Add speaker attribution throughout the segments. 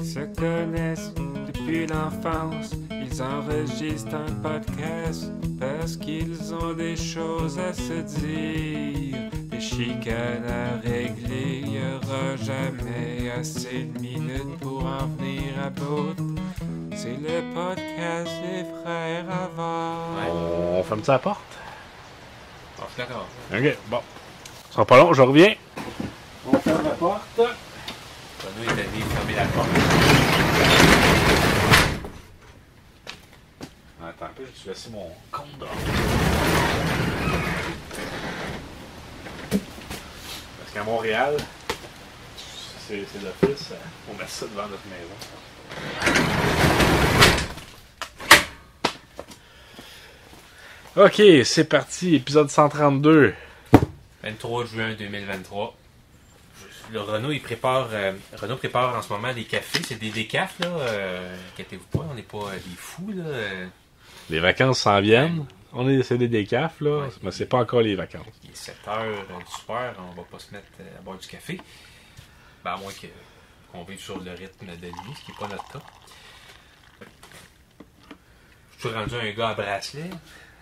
Speaker 1: se connaissent depuis l'enfance. Ils enregistrent un podcast parce qu'ils ont des choses à se dire. Des chicanes à régler, y aura jamais assez de minutes pour en venir à bout. C'est le podcast des frères Havard.
Speaker 2: On ferme ça à la porte?
Speaker 3: Oh, je suis d'accord.
Speaker 2: Ok, bon. Ça sera pas long, je reviens. On ferme la porte.
Speaker 3: Renaud est allé fermer la porte.
Speaker 2: Attends un peu, je vais laisser mon compte d'or. Parce qu'à Montréal, c'est l'office, on met ça devant notre maison. Ok, c'est parti, épisode 132.
Speaker 3: 23 juin 2023. Le Renaud, Renaud prépare en ce moment des cafés. C'est des décafs, là. Inquiétez-vous pas, on n'est pas des fous, là.
Speaker 2: Les vacances s'en viennent. C'est des décafs, là,
Speaker 3: Ouais.
Speaker 2: mais c'est pas encore les vacances.
Speaker 3: Il est 7 heures du soir, on va pas se mettre à boire du café. Ben, à moins qu'on vive sur le rythme de lui, ce qui n'est pas notre cas. Je suis rendu un gars à bracelet.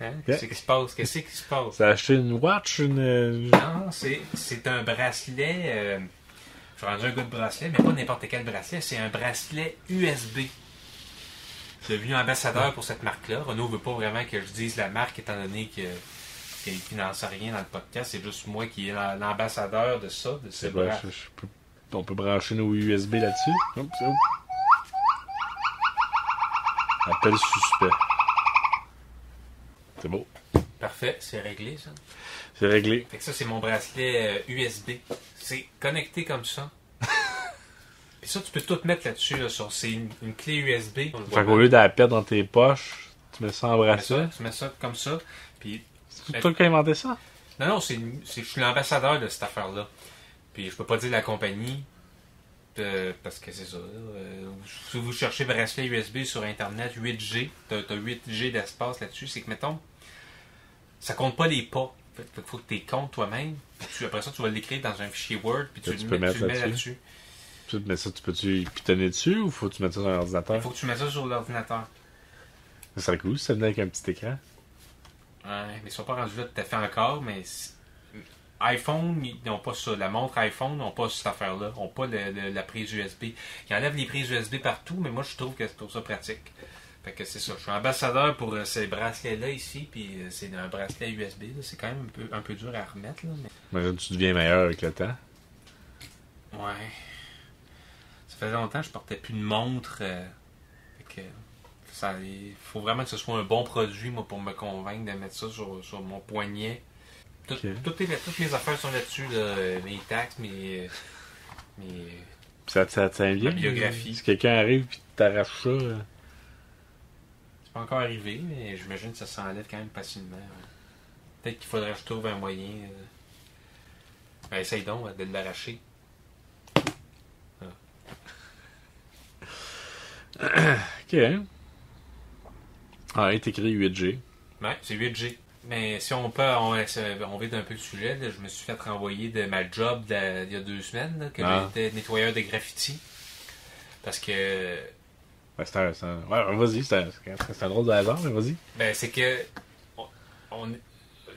Speaker 3: Hein? Qu'est-ce qui se passe? Qu'est-ce qui se passe?
Speaker 2: T'as acheté une watch, une...
Speaker 3: Non, c'est un bracelet. Je suis rendu un gars de bracelet, mais pas n'importe quel bracelet. C'est un bracelet USB. Je suis devenu ambassadeur pour cette marque-là. Renaud veut pas vraiment que je dise la marque, étant donné qu'il ne finance rien dans le podcast. C'est juste moi qui est l'ambassadeur de ça, de ce
Speaker 2: C'est vrai,
Speaker 3: bracelet.
Speaker 2: on peut brancher nos USB là-dessus. Oups, oups. Appel suspect. C'est beau.
Speaker 3: Parfait, c'est réglé, ça.
Speaker 2: C'est réglé.
Speaker 3: Fait que ça, c'est mon bracelet USB. C'est connecté comme ça. Puis ça, tu peux tout mettre là-dessus. Là, c'est une clé USB.
Speaker 2: Fait qu'au lieu de la perdre dans tes poches, tu mets ça en bracelet.
Speaker 3: Tu mets ça comme ça. Puis,
Speaker 2: C'est toi qui as inventé ça?
Speaker 3: non, je suis l'ambassadeur de cette affaire-là. Puis je peux pas dire la compagnie. Parce que c'est ça. Si vous cherchez bracelet USB sur Internet, 8G, t'as 8G d'espace là-dessus. C'est que, mettons, ça compte pas les pas. Fait qu'il faut que tu les comptes toi-même. Après ça, tu vas l'écrire dans un fichier Word, puis tu le mets là-dessus.
Speaker 2: Mais ça, tu peux-tu pitonner dessus ou faut que tu mettes ça sur un ordinateur?
Speaker 3: Il faut que tu mettes ça sur l'ordinateur.
Speaker 2: Ça serait cool si ça venait avec un petit écran.
Speaker 3: Ouais, mais ils sont pas rendus là tout à fait encore, mais iPhone, ils n'ont pas ça. La montre iPhone n'ont pas cette affaire-là. Ils n'ont pas la prise USB. Ils enlèvent les prises USB partout, mais moi, je trouve que c'est ça pratique. Fait que c'est ça. Je suis ambassadeur pour ces bracelets-là ici, puis c'est un bracelet USB. Là. C'est quand même un peu dur à remettre. Là, mais...
Speaker 2: Imagine, tu deviens meilleur avec le temps.
Speaker 3: Ouais. Ça faisait longtemps que je portais plus de montre. Fait que il faut vraiment que ce soit un bon produit, moi, pour me convaincre de mettre ça sur mon poignet. Toutes mes affaires sont là-dessus, là, mes taxes, mes
Speaker 2: Ça tient bien.
Speaker 3: Ma biographie.
Speaker 2: Si quelqu'un arrive et t'arrache ça.
Speaker 3: C'est pas encore arrivé, mais j'imagine que ça s'enlève quand même facilement. Ouais. Peut-être qu'il faudrait que je trouve un moyen. Essaye donc de l'arracher.
Speaker 2: Ok. Ah, il est écrit 8G.
Speaker 3: Ouais, c'est 8G. Mais si on vide un peu le sujet, là, je me suis fait renvoyer de ma job il y a 2 semaines, là, que j'étais nettoyeur de graffiti. Parce que...
Speaker 2: Ouais, ouais, vas-y, c'est un drôle de hasard, mais vas-y.
Speaker 3: Ben, c'est que...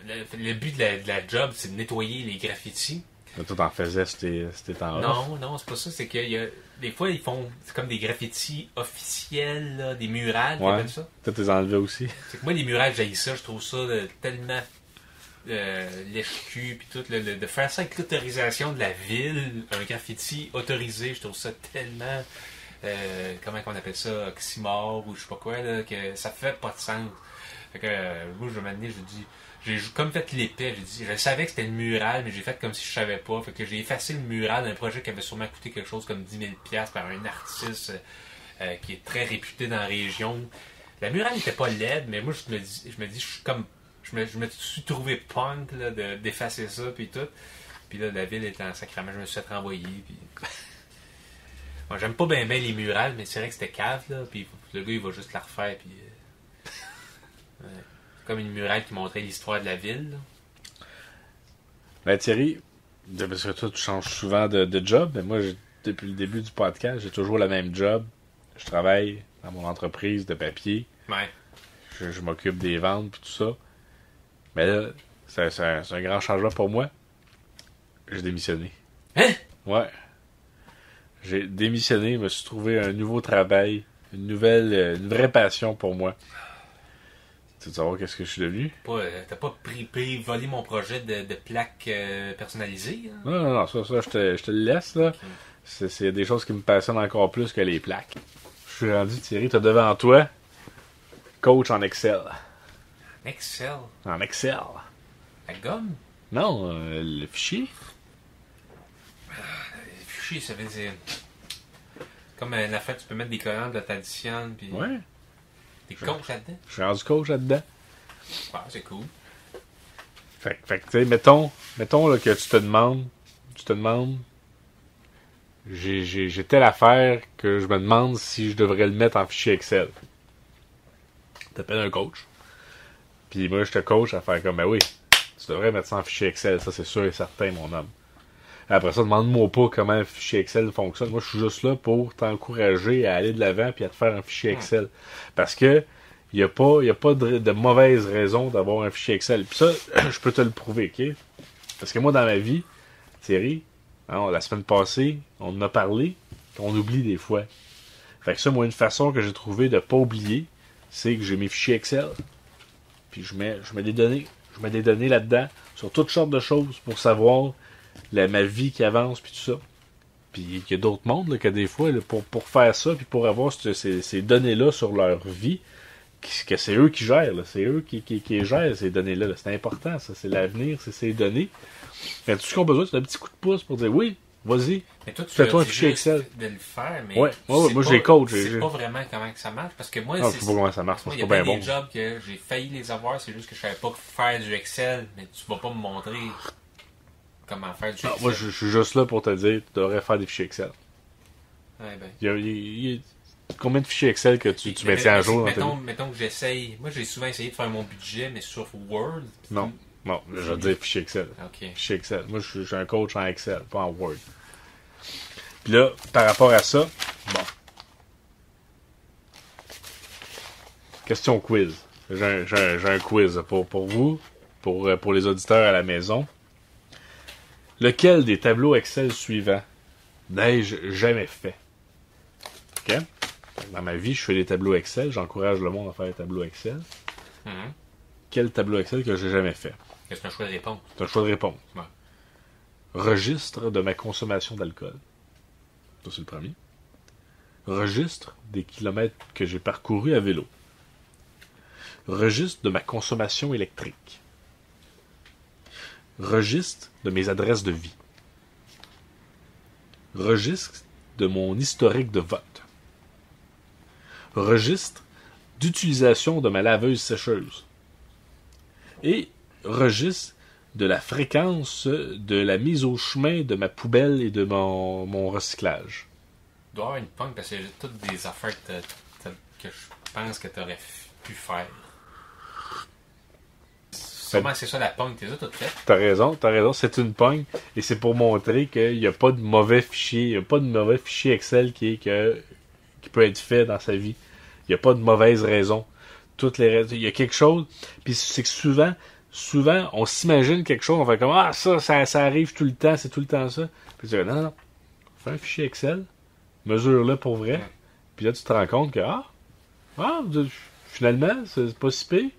Speaker 3: Le but de la job, c'est de nettoyer les graffitis.
Speaker 2: Toi, t'en faisais c'était temps-là.
Speaker 3: Non, c'est pas ça. C'est qu'il y a... Des fois, ils font... C'est comme des graffitis officiels, là, des murales,
Speaker 2: ouais.
Speaker 3: comme ça.
Speaker 2: Toi, t'es enlevé aussi.
Speaker 3: C'est que moi, les murales, j'haïs ça. Je trouve ça tellement lèche-cul, puis tout. De faire ça avec l'autorisation de la ville, un graffiti autorisé, je trouve ça tellement... comment on appelle ça? Oxymore, ou je sais pas quoi, là, que ça fait pas de sens. Fait que, moi, je dis... J'ai comme fait l'épais, je savais que c'était une murale, mais j'ai fait comme si je savais pas. Fait que j'ai effacé le mural d'un projet qui avait sûrement coûté quelque chose comme 10 000$ par un artiste qui est très réputé dans la région. La murale n'était pas laide, mais moi je me dis, je suis comme, je me suis trouvé punk là, d'effacer ça puis tout. Puis là, la ville était en sacrament, je me suis fait renvoyer. Puis... Moi, j'aime pas bien les murales, mais c'est vrai que c'était cave là. Puis le gars il va juste la refaire puis. Ouais. Comme une murale qui montrait l'histoire de la ville. Là.
Speaker 2: Ben Thierry, parce que toi tu changes souvent de job, mais moi depuis le début du podcast, j'ai toujours le même job. Je travaille dans mon entreprise de papier.
Speaker 3: Ouais.
Speaker 2: Je m'occupe des ventes et tout ça. Mais là, c'est un grand changement pour moi. J'ai démissionné.
Speaker 3: Hein?
Speaker 2: Ouais. J'ai démissionné, je me suis trouvé un nouveau travail, une vraie passion pour moi. Tu veux savoir qu'est-ce que je suis devenu?
Speaker 3: T'as pas volé mon projet de plaque personnalisée? Hein?
Speaker 2: Non, ça, je te le laisse, là.
Speaker 3: Okay.
Speaker 2: C'est des choses qui me passionnent encore plus que les plaques. Je suis rendu, Thierry, t'as devant toi coach en Excel.
Speaker 3: Excel?
Speaker 2: En Excel.
Speaker 3: La gomme?
Speaker 2: Non, le fichier.
Speaker 3: Le fichier, ça veut dire... Comme une affaire, tu peux mettre des collantes, là, t'additionnes, puis...
Speaker 2: Ouais.
Speaker 3: T'es coach là-dedans?
Speaker 2: Je suis rendu coach là-dedans.
Speaker 3: Ouais, c'est cool.
Speaker 2: Fait que tu sais, mettons là, que tu te demandes, j'ai telle affaire que je me demande si je devrais le mettre en fichier Excel. T'appelles un coach. Puis moi, je te coach à faire comme, ben oui, tu devrais mettre ça en fichier Excel, ça c'est sûr et certain, mon homme. Après ça, demande-moi pas comment un fichier Excel fonctionne. Moi, je suis juste là pour t'encourager à aller de l'avant puis à te faire un fichier Excel. Parce que il n'y a pas de mauvaise raison d'avoir un fichier Excel. Puis ça, je peux te le prouver, OK? Parce que moi, dans ma vie, Thierry, la semaine passée, on en a parlé, on oublie des fois. Fait que ça, moi, une façon que j'ai trouvé de pas oublier, c'est que j'ai mes fichiers Excel. Puis je mets des données. Je mets des données là-dedans sur toutes sortes de choses pour savoir ma vie qui avance, puis tout ça. Puis il y a d'autres mondes là, que des fois, là, pour faire ça, puis pour avoir ces données-là sur leur vie, que c'est eux qui gèrent. Là. C'est eux qui gèrent ces données-là. Là. C'est important, ça. C'est l'avenir, c'est ces données. Mais tout ce qu'on a besoin, c'est un petit coup de pouce pour dire oui, vas-y.
Speaker 3: Mais toi, tu
Speaker 2: fais-toi un fichier Excel.
Speaker 3: De le faire, mais
Speaker 2: ouais, moi j'ai coach.
Speaker 3: Je sais pas vraiment comment que ça marche, parce que moi,
Speaker 2: je sais pas comment ça marche.
Speaker 3: Moi, il
Speaker 2: c'est
Speaker 3: y a
Speaker 2: pas
Speaker 3: bien
Speaker 2: bien
Speaker 3: des
Speaker 2: bon.
Speaker 3: jobs que j'ai failli les avoir, c'est juste que je savais pas faire du Excel, mais tu vas pas me montrer comment faire du Excel.
Speaker 2: Moi, je suis juste là pour te dire, tu devrais faire des fichiers Excel.
Speaker 3: Ouais, ben.
Speaker 2: Il y a combien de fichiers Excel que tu maintiens à jour dans ta vie?
Speaker 3: Mettons que j'essaye. Moi, j'ai souvent essayé de faire mon budget, mais sur Word.
Speaker 2: Non, je veux dire fichier Excel.
Speaker 3: Ok.
Speaker 2: Fichier Excel. Moi, je suis un coach en Excel, pas en Word. Puis là, par rapport à ça, bon. Question quiz. J'ai un quiz pour vous, pour les auditeurs à la maison. Lequel des tableaux Excel suivants n'ai-je jamais fait? OK? Dans ma vie, je fais des tableaux Excel. J'encourage le monde à faire des tableaux Excel.
Speaker 3: Mm-hmm.
Speaker 2: Quel tableau Excel que j'ai jamais fait?
Speaker 3: C'est un choix de réponse.
Speaker 2: C'est un choix de réponse.
Speaker 3: Ouais.
Speaker 2: Registre de ma consommation d'alcool. Ça, c'est le premier. Registre des kilomètres que j'ai parcourus à vélo. Registre de ma consommation électrique. Registre de mes adresses de vie. Registre de mon historique de vote. Registre d'utilisation de ma laveuse sécheuse. Et registre de la fréquence de la mise au chemin de ma poubelle et de mon recyclage.
Speaker 3: Il doit y avoir une pointe parce que j'ai toutes des affaires que je pense que tu aurais pu faire. Sûrement c'est ça la pogne, t'es ça tout fait.
Speaker 2: T'as raison, c'est une pogne et c'est pour montrer qu'il n'y a pas de mauvais fichier, il n'y a pas de mauvais fichier Excel qui peut être fait dans sa vie. Il n'y a pas de mauvaise raison. Il y a quelque chose, puis c'est que souvent, on s'imagine quelque chose, on fait comme ça arrive tout le temps, c'est tout le temps ça. Puis tu dis non, fais un fichier Excel, mesure-le pour vrai, puis là tu te rends compte que finalement, c'est pas si pire.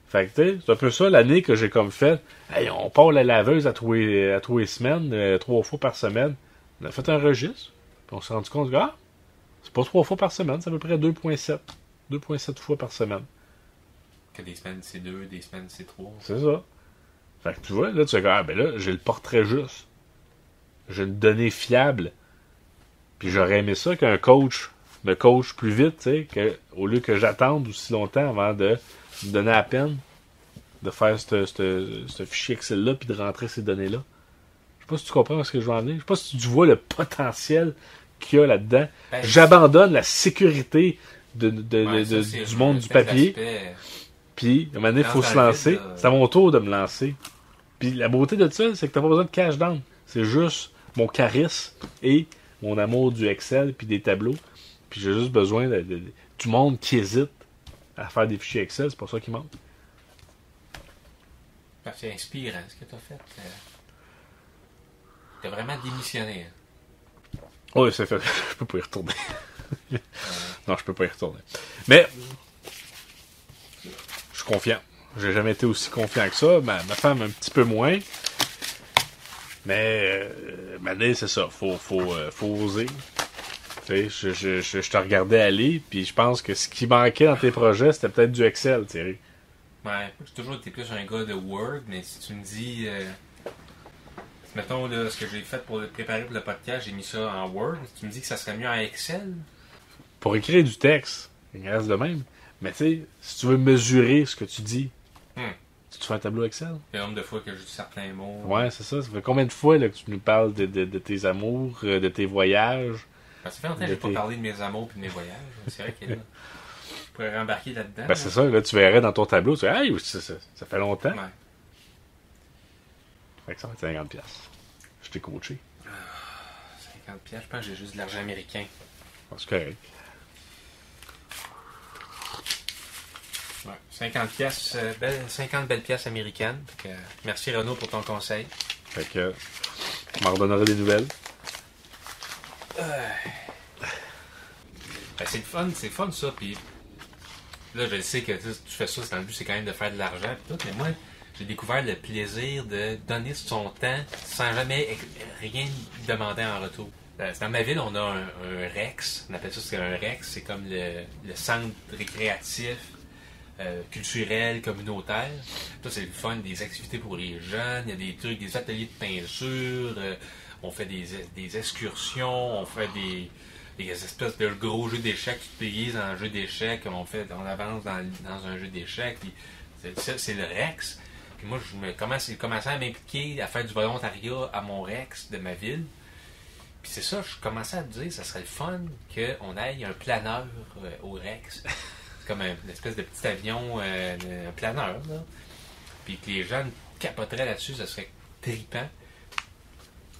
Speaker 2: Fait que c'est un peu ça l'année que j'ai comme fait. Hey, on part la laveuse à tous les semaines, 3 fois par semaine. On a fait un registre, puis on s'est rendu compte que c'est pas 3 fois par semaine, c'est à peu près 2,7. 2,7 fois par semaine.
Speaker 3: Que des semaines c'est 2, des semaines c'est 3.
Speaker 2: C'est ça. Fait que tu vois, là, tu fais ben là, j'ai le portrait juste. J'ai une donnée fiable. Puis j'aurais aimé ça qu'un coach me coach plus vite, tu sais, au lieu que j'attende aussi longtemps avant de me donner la peine de faire ce fichier Excel-là puis de rentrer ces données-là. Je sais pas si tu comprends ce que je veux en venir. Je sais pas si tu vois le potentiel qu'il y a là-dedans.
Speaker 3: Ben,
Speaker 2: j'abandonne la sécurité du monde du papier. Puis, à un moment donné, il faut se lancer. C'est à mon tour de me lancer. Puis, la beauté de ça, c'est que t'as pas besoin de cash down. C'est juste mon charisme et mon amour du Excel puis des tableaux. Puis j'ai juste besoin du monde qui hésite à faire des fichiers Excel. C'est pour ça qu'il manque.
Speaker 3: C'est inspirant ce que tu as fait. Tu as vraiment démissionné.
Speaker 2: Oui, c'est fait. Je peux pas y retourner. Non, je peux pas y retourner. Mais, je suis confiant. J'ai jamais été aussi confiant que ça. Ma femme, un petit peu moins. Mais, c'est ça. Faut oser. Tu sais, je te regardais aller, puis je pense que ce qui manquait dans tes projets, c'était peut-être du Excel, Thierry.
Speaker 3: Ouais, j'ai toujours été plus un gars de Word, mais si tu me dis... mettons, là, ce que j'ai fait pour le préparer pour le podcast, j'ai mis ça en Word. Tu me dis que ça serait mieux en Excel?
Speaker 2: Pour écrire du texte, il reste de même. Mais tu sais, si tu veux mesurer ce que tu dis, tu te fais un tableau Excel.
Speaker 3: Le nombre de fois que je dis certains mots.
Speaker 2: Ouais, c'est ça. Ça fait combien de fois là, que tu nous parles de tes amours, de tes voyages?
Speaker 3: Ça fait longtemps que j'ai pas parlé de mes amours et de mes voyages. C'est vrai que là, je pourrais rembarquer là-dedans.
Speaker 2: Ben c'est ça, là, tu verrais dans ton tableau, tu dis, hey, ça fait longtemps.
Speaker 3: Ouais.
Speaker 2: Fait que ça va être 50$. Je t'ai coaché.
Speaker 3: 50$, je pense que j'ai juste de l'argent américain.
Speaker 2: C'est correct.
Speaker 3: Ouais, 50 belles pièces américaines. Donc, merci Renaud pour ton conseil.
Speaker 2: Fait que, je m'en redonnerai des nouvelles.
Speaker 3: Ben, c'est le fun ça. Puis là, je sais que tu fais ça, dans le but, c'est quand même de faire de l'argent. Et tout, mais moi, j'ai découvert le plaisir de donner son temps sans jamais rien demander en retour. Dans ma ville, on a un REX. On appelle ça un REX. C'est comme le centre récréatif, culturel, communautaire. Ça, c'est le fun, des activités pour les jeunes. Il y a des trucs, des ateliers de peinture. On fait des excursions. On fait des espèces de gros jeux d'échecs. Tu te déguises en jeu d'échecs. On avance dans un jeu d'échecs. C'est le REX. Puis moi, j'ai commencé à m'impliquer, à faire du volontariat à mon REX de ma ville. Puis c'est ça, je commençais à me dire, ça serait le fun qu'on aille un planeur au Rex. C'est comme une espèce de petit avion, un planeur, là. Puis que les jeunes capoteraient là-dessus, ça serait trippant.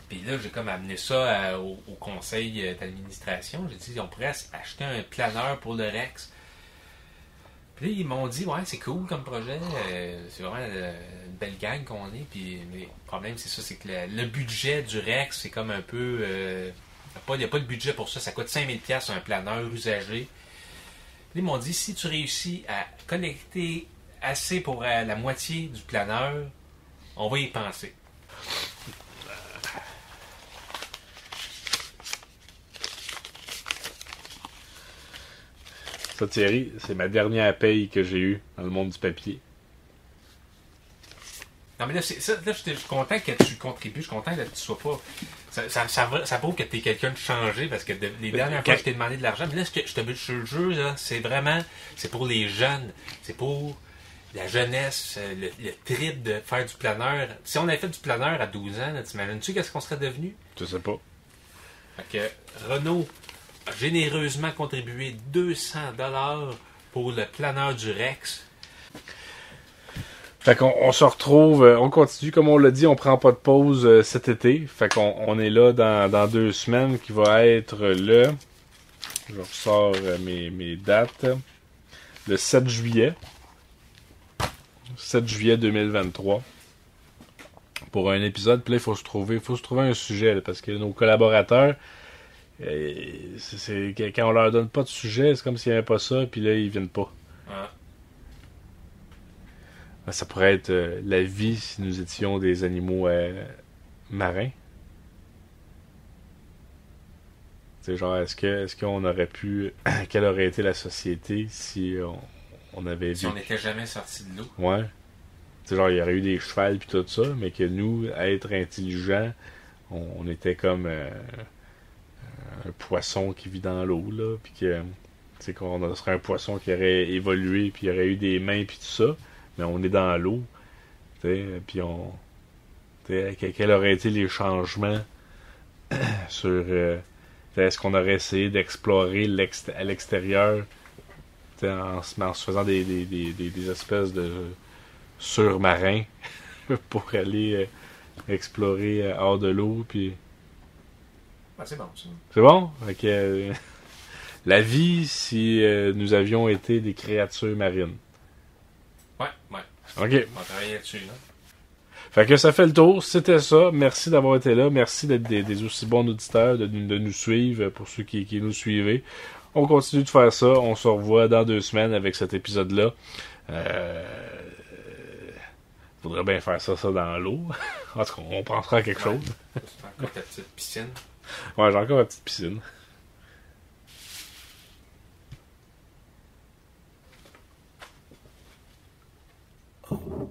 Speaker 3: Puis là, j'ai comme amené ça au conseil d'administration. J'ai dit, on pourrait acheter un planeur pour le Rex. Puis là, ils m'ont dit, ouais, c'est cool comme projet. C'est vraiment une belle gang qu'on est. Puis, mais le problème, c'est ça, c'est que le budget du Rex, c'est comme un peu... il n'y a pas de budget pour ça. Ça coûte 5000$ un planeur usagé. Puis, ils m'ont dit, si tu réussis à collecter assez pour la moitié du planeur, on va y penser.
Speaker 2: Ça, Thierry, c'est ma dernière paye que j'ai eue dans le monde du papier.
Speaker 3: Non, mais là, je suis content que tu contribues. Je suis content que tu sois pas... Ça prouve que tu es quelqu'un de changé, parce que les dernières fois, je t'ai demandé de l'argent. Mais là, je te jure, là, c'est pour les jeunes. C'est pour la jeunesse, le trip de faire du planeur. Si on avait fait du planeur à 12 ans, t'imagines-tu qu'est-ce qu'on serait devenu?
Speaker 2: Je sais pas.
Speaker 3: Fait que Renaud a généreusement contribué 200$ pour le planeur du Rex.
Speaker 2: Fait qu'on se retrouve, on continue, comme on l'a dit, on prend pas de pause cet été. Fait qu'on est là dans 2 semaines, qui va être je ressors mes dates, le 7 juillet. 7 juillet 2023. Pour un épisode, puis là, il faut se trouver un sujet, là, parce que nos collaborateurs, quand on leur donne pas de sujet, c'est comme s'il n'y avait pas ça, puis là, ils viennent pas. Ouais. Ça pourrait être la vie si nous étions des animaux marins. C'est genre, est-ce qu'on aurait pu... Quelle aurait été la société si on avait...
Speaker 3: Si on n'était jamais sorti de l'eau.
Speaker 2: Ouais. C'est genre, il y aurait eu des chevals puis tout ça, mais que nous, être intelligents, on était comme un poisson qui vit dans l'eau, là, puis que, tu sais, qu'on serait un poisson qui aurait évolué, puis il y aurait eu des mains puis tout ça, mais on est dans l'eau, tu sais, puis quels auraient été les changements sur... est-ce qu'on aurait essayé d'explorer à l'extérieur, en se faisant des espèces de surmarins pour aller explorer hors de l'eau, puis
Speaker 3: Ah, c'est bon, ça.
Speaker 2: C'est bon? Fait que, la vie si nous avions été des créatures marines.
Speaker 3: Ouais.
Speaker 2: OK.
Speaker 3: On va travailler là-dessus, là.
Speaker 2: Fait que ça fait le tour. C'était ça. Merci d'avoir été là. Merci d'être des aussi bons auditeurs, de nous suivre pour ceux qui nous suivez. On continue de faire ça. On se revoit dans 2 semaines avec cet épisode-là. Faudrait bien faire ça dans l'eau. En tout cas, on pensera à quelque chose.
Speaker 3: C'est encore ta petite piscine.
Speaker 2: Ouais, j'ai encore ma petite piscine.
Speaker 3: Oh.